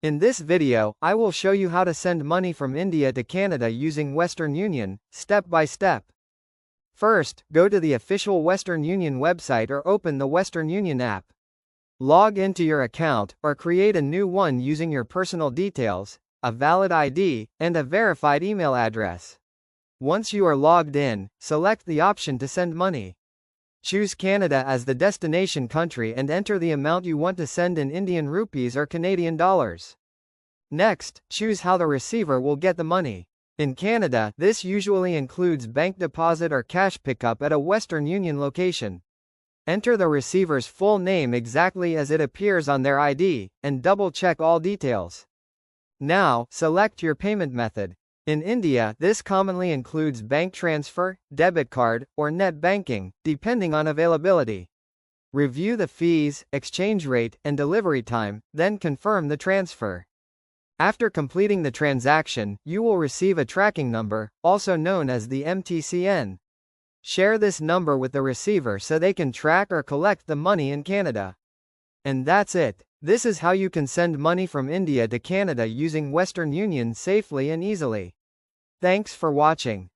In this video, I will show you how to send money from India to Canada using Western Union, step by step. First, go to the official Western Union website or open the Western Union app. Log into your account, or create a new one using your personal details, a valid ID, and a verified email address. Once you are logged in, select the option to send money. Choose Canada as the destination country and enter the amount you want to send in Indian rupees or Canadian dollars. Next, choose how the receiver will get the money. In Canada, this usually includes bank deposit or cash pickup at a Western Union location. Enter the receiver's full name exactly as it appears on their ID, and double-check all details. Now, select your payment method. In India, this commonly includes bank transfer, debit card, or net banking, depending on availability. Review the fees, exchange rate, and delivery time, then confirm the transfer. After completing the transaction, you will receive a tracking number, also known as the MTCN. Share this number with the receiver so they can track or collect the money in Canada. And that's it. This is how you can send money from India to Canada using Western Union safely and easily. Thanks for watching.